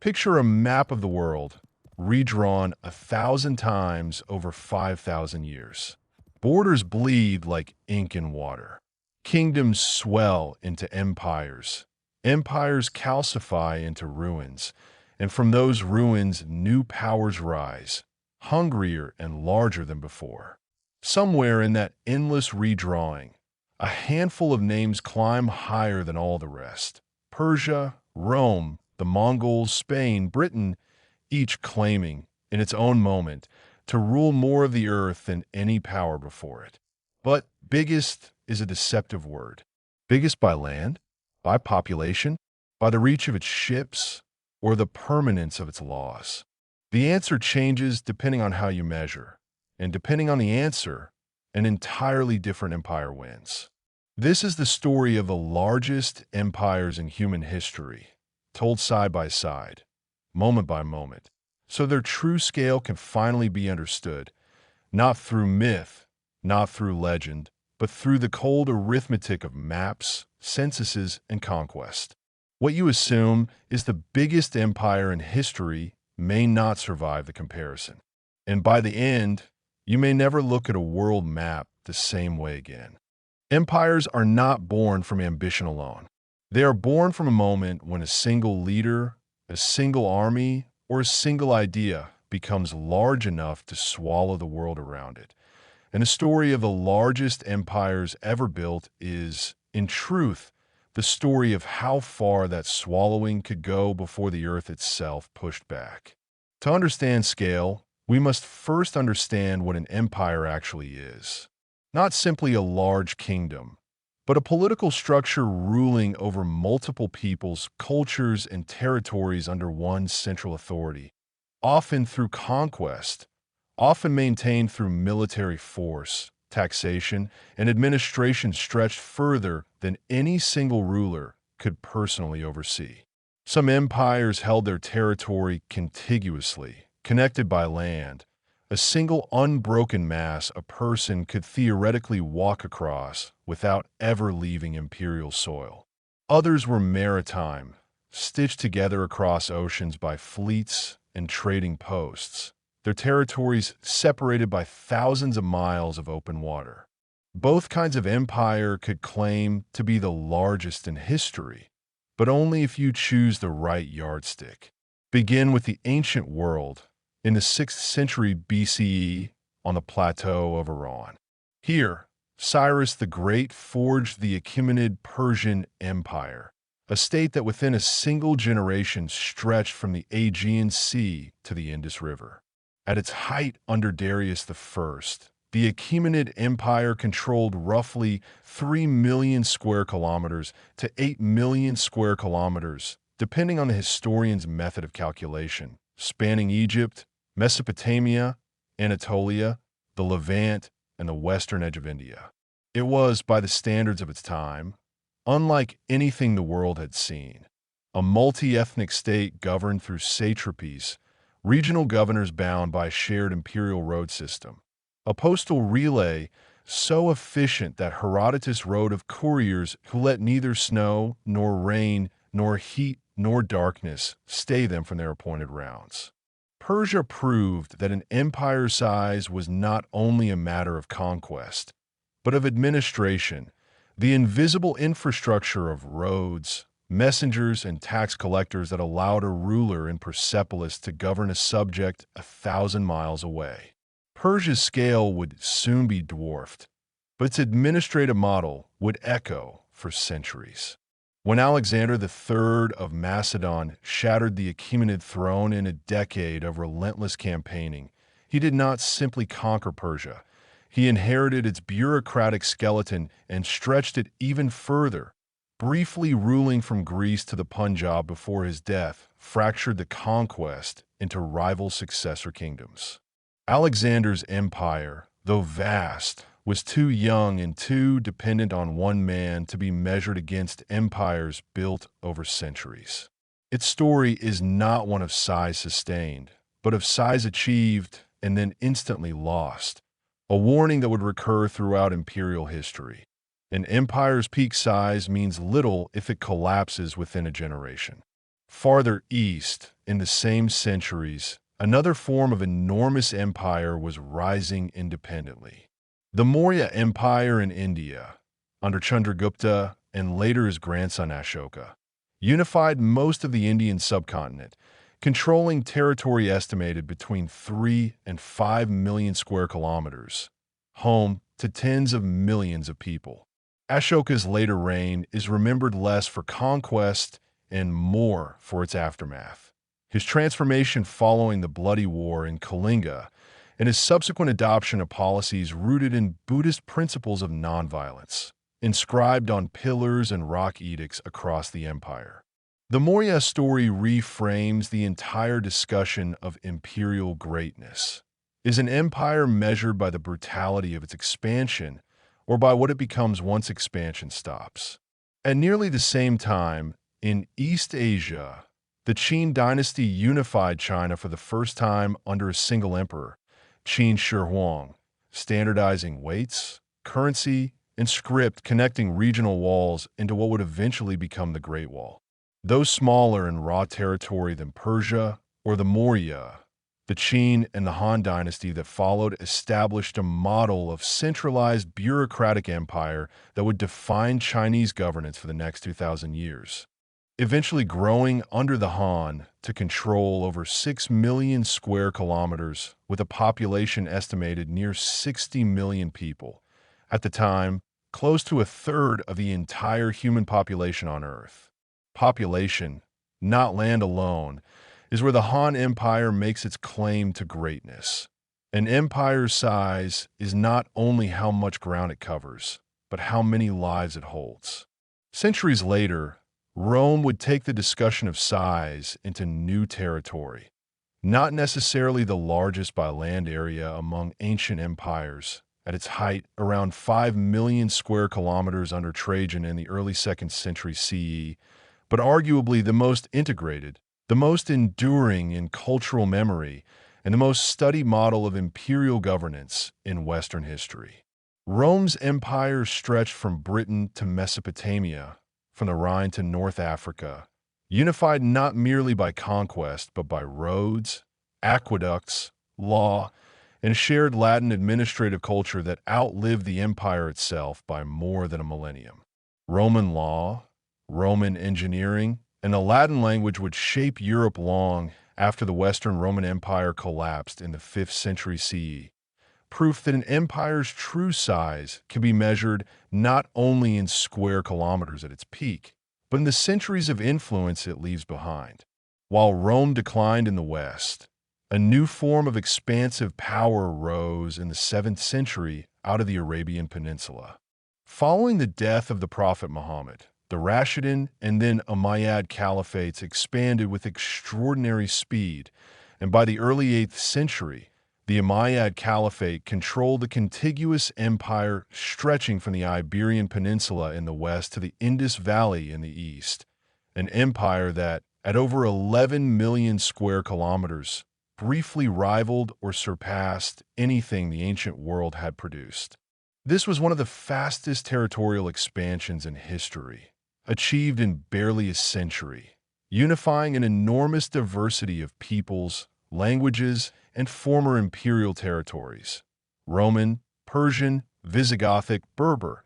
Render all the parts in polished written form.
Picture a map of the world, redrawn 1,000 times over 5,000 years. Borders bleed like ink in water. Kingdoms swell into empires. Empires calcify into ruins. And from those ruins, new powers rise, hungrier and larger than before. Somewhere in that endless redrawing, a handful of names climb higher than all the rest. Persia, Rome, the Mongols, Spain, Britain, each claiming, in its own moment, to rule more of the earth than any power before it. But biggest is a deceptive word. Biggest by land, by population, by the reach of its ships, or the permanence of its laws. The answer changes depending on how you measure, and depending on the answer, an entirely different empire wins. This is the story of the largest empires in human history, told side by side, moment by moment, so their true scale can finally be understood, not through myth, not through legend, but through the cold arithmetic of maps, censuses, and conquest. What you assume is the biggest empire in history may not survive the comparison. And by the end, you may never look at a world map the same way again. Empires are not born from ambition alone. They are born from a moment when a single leader, a single army, or a single idea becomes large enough to swallow the world around it. And the story of the largest empires ever built is, in truth, the story of how far that swallowing could go before the earth itself pushed back. To understand scale, we must first understand what an empire actually is. Not simply a large kingdom, but a political structure ruling over multiple peoples, cultures, and territories under one central authority, often through conquest, often maintained through military force, taxation, and administration stretched further than any single ruler could personally oversee. Some empires held their territory contiguously, connected by land, a single unbroken mass a person could theoretically walk across without ever leaving imperial soil. Others were maritime, stitched together across oceans by fleets and trading posts, their territories separated by thousands of miles of open water. Both kinds of empire could claim to be the largest in history, but only if you choose the right yardstick. Begin with the ancient world, in the 6th century BCE on the plateau of Iran. Here, Cyrus the Great forged the Achaemenid Persian Empire, a state that within a single generation stretched from the Aegean Sea to the Indus River. At its height under Darius I, the Achaemenid Empire controlled roughly 3 million square kilometers to 8 million square kilometers, depending on the historian's method of calculation, spanning Egypt, Mesopotamia, Anatolia, the Levant, and the western edge of India. It was, by the standards of its time, unlike anything the world had seen. A multi-ethnic state governed through satrapies, regional governors bound by a shared imperial road system. A postal relay so efficient that Herodotus wrote of couriers who let neither snow, nor rain, nor heat, nor darkness stay them from their appointed rounds. Persia proved that an empire's size was not only a matter of conquest, but of administration, the invisible infrastructure of roads, messengers, and tax collectors that allowed a ruler in Persepolis to govern a subject 1,000 miles away. Persia's scale would soon be dwarfed, but its administrative model would echo for centuries. When Alexander III of Macedon shattered the Achaemenid throne in a decade of relentless campaigning, he did not simply conquer Persia. He inherited its bureaucratic skeleton and stretched it even further, briefly ruling from Greece to the Punjab before his death, fractured the conquest into rival successor kingdoms. Alexander's empire, though vast, was too young and too dependent on one man to be measured against empires built over centuries. Its story is not one of size sustained, but of size achieved and then instantly lost, a warning that would recur throughout imperial history. An empire's peak size means little if it collapses within a generation. Farther east, in the same centuries, another form of enormous empire was rising independently. The Maurya Empire in India, under Chandragupta and later his grandson Ashoka, unified most of the Indian subcontinent, controlling territory estimated between 3 and 5 million square kilometers, home to tens of millions of people. Ashoka's later reign is remembered less for conquest and more for its aftermath. His transformation following the bloody war in Kalinga and his subsequent adoption of policies rooted in Buddhist principles of nonviolence, inscribed on pillars and rock edicts across the empire. The Maurya story reframes the entire discussion of imperial greatness. Is an empire measured by the brutality of its expansion or by what it becomes once expansion stops? At nearly the same time, in East Asia, the Qin dynasty unified China for the first time under a single emperor, Qin Shi Huang, standardizing weights, currency, and script, connecting regional walls into what would eventually become the Great Wall. Though smaller in raw territory than Persia or the Maurya, the Qin and the Han dynasty that followed established a model of centralized bureaucratic empire that would define Chinese governance for the next 2,000 years, eventually growing under the Han to control over 6 million square kilometers with a population estimated near 60 million people. At the time, close to a third of the entire human population on Earth. Population, not land alone, is where the Han Empire makes its claim to greatness. An empire's size is not only how much ground it covers, but how many lives it holds. Centuries later, Rome would take the discussion of size into new territory, not necessarily the largest by land area among ancient empires, at its height around 5 million square kilometers under Trajan in the early 2nd century CE, but arguably the most integrated, the most enduring in cultural memory, and the most studied model of imperial governance in Western history. Rome's empire stretched from Britain to Mesopotamia, from the Rhine to North Africa, unified not merely by conquest but by roads, aqueducts, law, and a shared Latin administrative culture that outlived the empire itself by more than a millennium. Roman law, Roman engineering, and the Latin language would shape Europe long after the Western Roman Empire collapsed in the 5th century CE, proof that an empire's true size can be measured not only in square kilometers at its peak, but in the centuries of influence it leaves behind. While Rome declined in the West, a new form of expansive power rose in the 7th century out of the Arabian Peninsula. Following the death of the Prophet Muhammad, the Rashidun and then Umayyad Caliphates expanded with extraordinary speed, and by the early 8th century, the Umayyad Caliphate controlled the contiguous empire stretching from the Iberian Peninsula in the west to the Indus Valley in the east, an empire that, at over 11 million square kilometers, briefly rivaled or surpassed anything the ancient world had produced. This was one of the fastest territorial expansions in history, achieved in barely a century, unifying an enormous diversity of peoples, languages, and former imperial territories, Roman, Persian, Visigothic, Berber,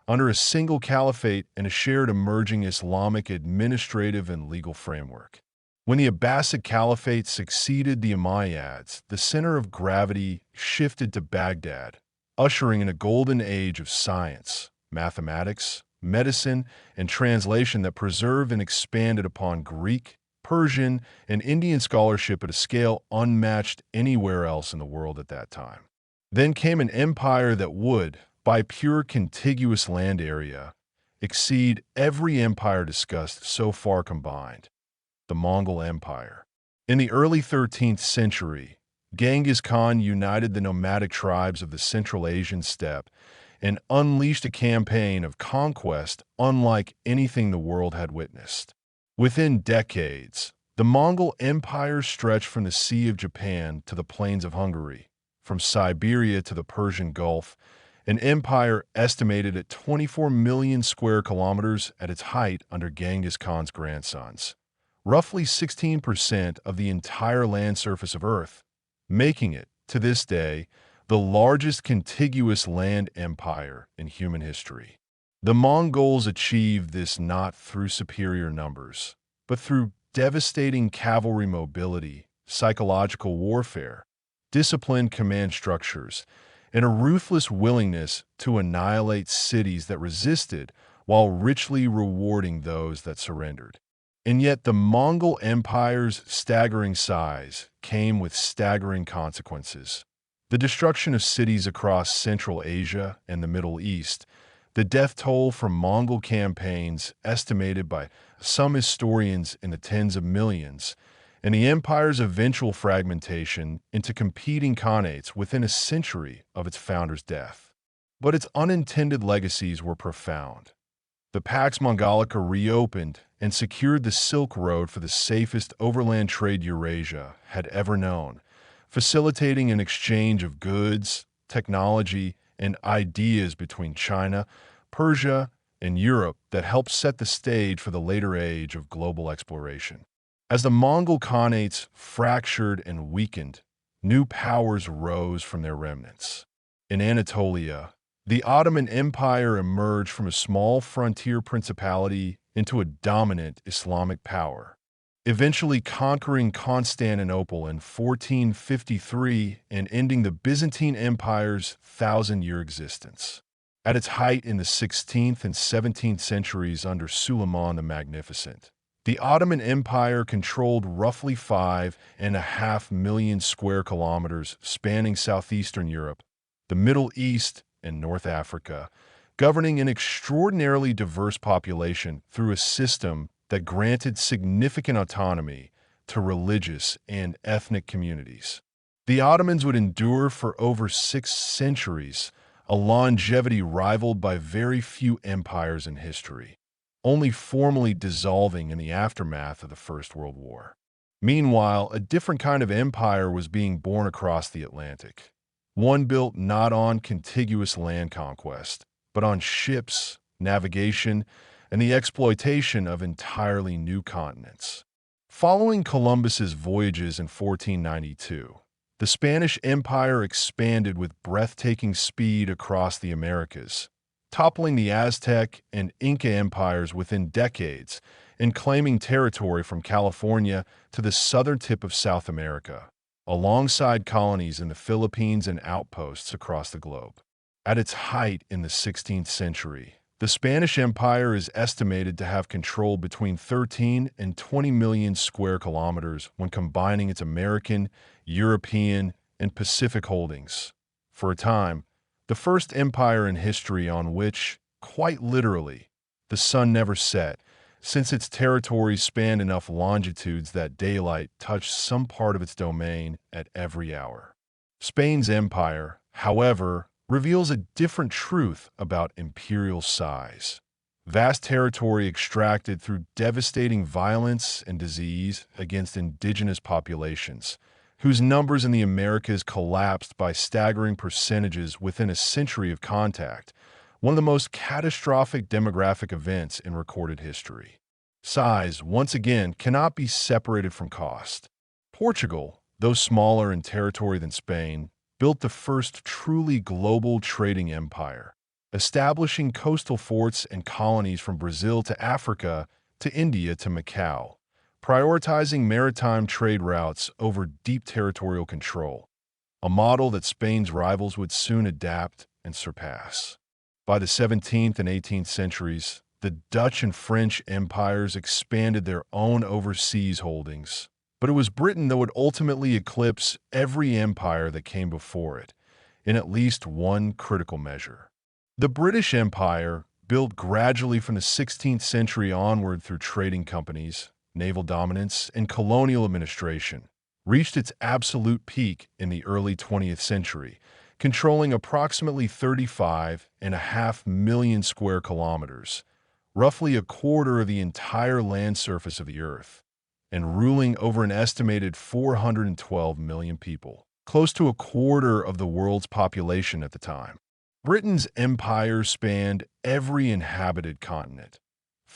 under a single caliphate and a shared emerging Islamic administrative and legal framework. When the Abbasid Caliphate succeeded the Umayyads, the center of gravity shifted to Baghdad, ushering in a golden age of science, mathematics, medicine, and translation that preserved and expanded upon Greek, Persian, and Indian scholarship at a scale unmatched anywhere else in the world at that time. Then came an empire that would, by pure contiguous land area, exceed every empire discussed so far combined, the Mongol Empire. In the early 13th century, Genghis Khan united the nomadic tribes of the Central Asian steppe and unleashed a campaign of conquest unlike anything the world had witnessed. Within decades, the Mongol Empire stretched from the Sea of Japan to the plains of Hungary, from Siberia to the Persian Gulf, an empire estimated at 24 million square kilometers at its height under Genghis Khan's grandsons, roughly 16% of the entire land surface of Earth, making it, to this day, the largest contiguous land empire in human history. The Mongols achieved this not through superior numbers, but through devastating cavalry mobility, psychological warfare, disciplined command structures, and a ruthless willingness to annihilate cities that resisted while richly rewarding those that surrendered. And yet the Mongol Empire's staggering size came with staggering consequences. The destruction of cities across Central Asia and the Middle East, the death toll from Mongol campaigns estimated by some historians in the tens of millions, and the empire's eventual fragmentation into competing khanates within a century of its founder's death. But its unintended legacies were profound. The Pax Mongolica reopened and secured the Silk Road for the safest overland trade Eurasia had ever known, facilitating an exchange of goods, technology, and ideas between China, Persia, and Europe that helped set the stage for the later age of global exploration. As the Mongol khanates fractured and weakened, new powers rose from their remnants. In Anatolia, the Ottoman Empire emerged from a small frontier principality into a dominant Islamic power, eventually conquering Constantinople in 1453 and ending the Byzantine Empire's thousand-year existence. At its height in the 16th and 17th centuries under Suleiman the Magnificent, the Ottoman Empire controlled roughly 5.5 million square kilometers spanning southeastern Europe, the Middle East, and North Africa, governing an extraordinarily diverse population through a system that granted significant autonomy to religious and ethnic communities. The Ottomans would endure for over 6 centuries, a longevity rivaled by very few empires in history, only formally dissolving in the aftermath of the First World War. Meanwhile, a different kind of empire was being born across the Atlantic, one built not on contiguous land conquest, but on ships, navigation, and the exploitation of entirely new continents. Following Columbus's voyages in 1492, the Spanish Empire expanded with breathtaking speed across the Americas, toppling the Aztec and Inca empires within decades and claiming territory from California to the southern tip of South America, alongside colonies in the Philippines and outposts across the globe. At its height in the 16th century, the Spanish Empire is estimated to have controlled between 13 and 20 million square kilometers when combining its American, European, and Pacific holdings. For a time, the first empire in history on which, quite literally, the sun never set, since its territories spanned enough longitudes that daylight touched some part of its domain at every hour. Spain's empire, however, reveals a different truth about imperial size. Vast territory extracted through devastating violence and disease against indigenous populations, whose numbers in the Americas collapsed by staggering percentages within a century of contact, one of the most catastrophic demographic events in recorded history. Size, once again, cannot be separated from cost. Portugal, though smaller in territory than Spain, built the first truly global trading empire, establishing coastal forts and colonies from Brazil to Africa to India to Macau, prioritizing maritime trade routes over deep territorial control, a model that Spain's rivals would soon adapt and surpass. By the 17th and 18th centuries, the Dutch and French empires expanded their own overseas holdings, but it was Britain that would ultimately eclipse every empire that came before it, in at least one critical measure. The British Empire, built gradually from the 16th century onward through trading companies, naval dominance, and colonial administration, reached its absolute peak in the early 20th century, controlling approximately 35.5 million square kilometers, roughly a quarter of the entire land surface of the Earth, and ruling over an estimated 412 million people, close to a quarter of the world's population at the time. Britain's empire spanned every inhabited continent,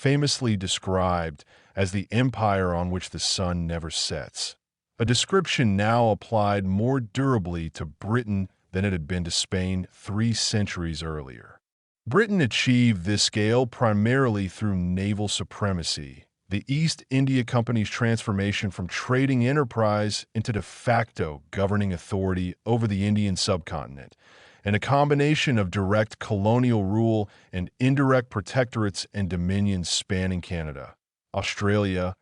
famously described as the empire on which the sun never sets, a description now applied more durably to Britain than it had been to Spain 3 centuries earlier. Britain achieved this scale primarily through naval supremacy, the East India Company's transformation from trading enterprise into de facto governing authority over the Indian subcontinent, and a combination of direct colonial rule and indirect protectorates and dominions spanning Canada, Australia,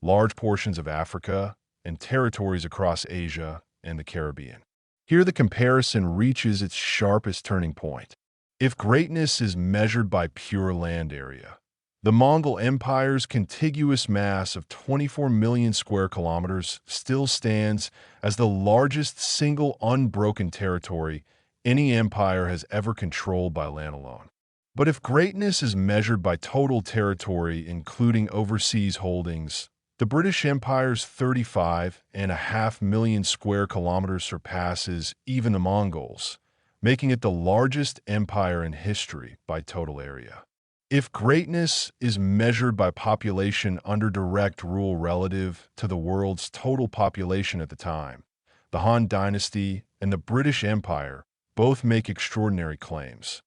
large portions of Africa, and territories across Asia and the Caribbean. Here the comparison reaches its sharpest turning point. If greatness is measured by pure land area, the Mongol Empire's contiguous mass of 24 million square kilometers still stands as the largest single unbroken territory any empire has ever controlled by land alone. But if greatness is measured by total territory, including overseas holdings, the British Empire's 35.5 million square kilometers surpasses even the Mongols, making it the largest empire in history by total area. If greatness is measured by population under direct rule relative to the world's total population at the time, the Han Dynasty and the British Empire both make extraordinary claims,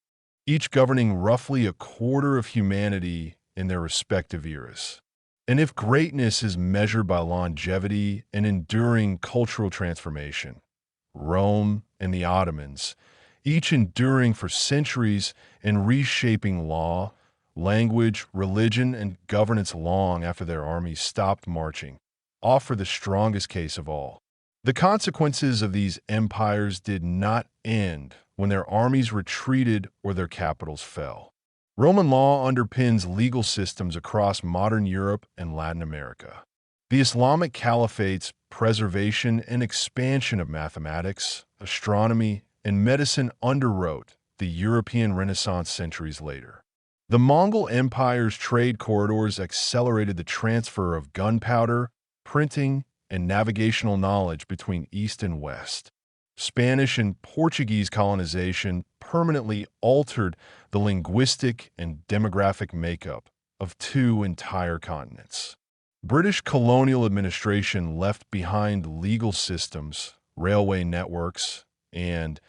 each governing roughly a quarter of humanity in their respective eras. And if greatness is measured by longevity and enduring cultural transformation, Rome and the Ottomans, each enduring for centuries and reshaping law, language, religion, and governance long after their armies stopped marching, offer the strongest case of all. The consequences of these empires did not end when their armies retreated or their capitals fell. Roman law underpins legal systems across modern Europe and Latin America. The Islamic Caliphate's preservation and expansion of mathematics, astronomy, and medicine underwrote the European Renaissance centuries later. The Mongol Empire's trade corridors accelerated the transfer of gunpowder, printing, and navigational knowledge between East and West. Spanish and Portuguese colonization permanently altered the linguistic and demographic makeup of two entire continents. British colonial administration left behind legal systems, railway networks, and,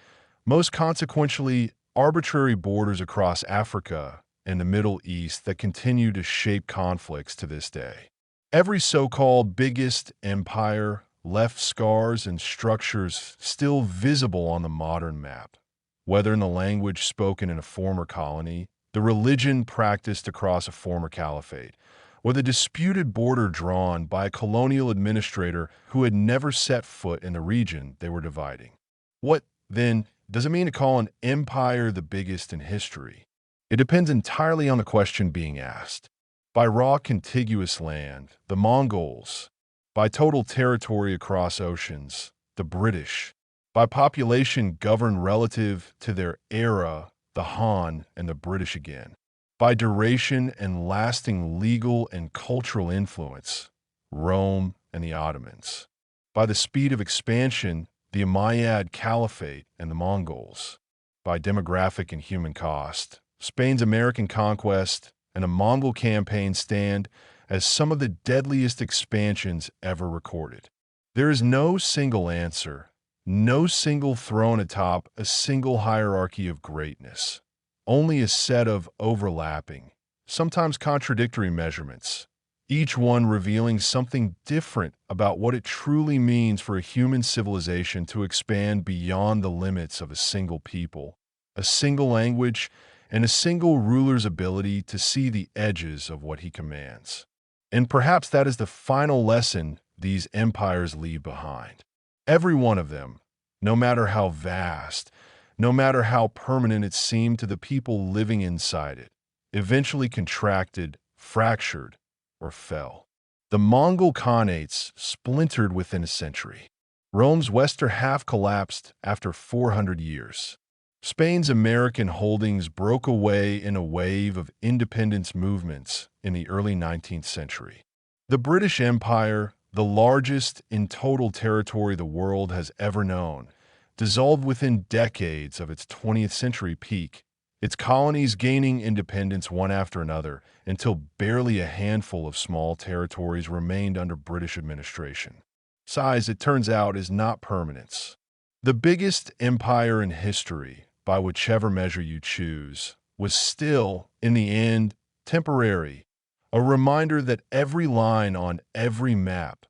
most consequentially, arbitrary borders across Africa and the Middle East that continue to shape conflicts to this day. Every so-called biggest empire left scars and structures still visible on the modern map, whether in the language spoken in a former colony, the religion practiced across a former caliphate, or the disputed border drawn by a colonial administrator who had never set foot in the region they were dividing. What, then, does it mean to call an empire the biggest in history? It depends entirely on the question being asked. By raw contiguous land, the Mongols. By total territory across oceans, the British. By population governed relative to their era, the Han and the British again. By duration and lasting legal and cultural influence, Rome and the Ottomans. By the speed of expansion, the Umayyad Caliphate and the Mongols. By demographic and human cost, Spain's American conquest and the Mongol campaign stand as some of the deadliest expansions ever recorded. There is no single answer, no single throne atop a single hierarchy of greatness, only a set of overlapping, sometimes contradictory measurements, each one revealing something different about what it truly means for a human civilization to expand beyond the limits of a single people, a single language, and a single ruler's ability to see the edges of what he commands. And perhaps that is the final lesson these empires leave behind. Every one of them, no matter how vast, no matter how permanent it seemed to the people living inside it, eventually contracted, fractured, or fell. The Mongol Khanates splintered within a century. Rome's western half collapsed after 400 years. Spain's American holdings broke away in a wave of independence movements in the early 19th century. The British Empire, the largest in total territory the world has ever known, dissolved within decades of its 20th century peak its colonies gaining independence one after another until barely a handful of small territories remained under British administration. Size, it turns out, is not permanence. The biggest empire in history, by whichever measure you choose, was still, in the end, temporary, a reminder that every line on every map,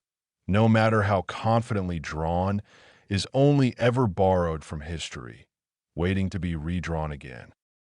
no matter how confidently drawn, is only ever borrowed from history, waiting to be redrawn again.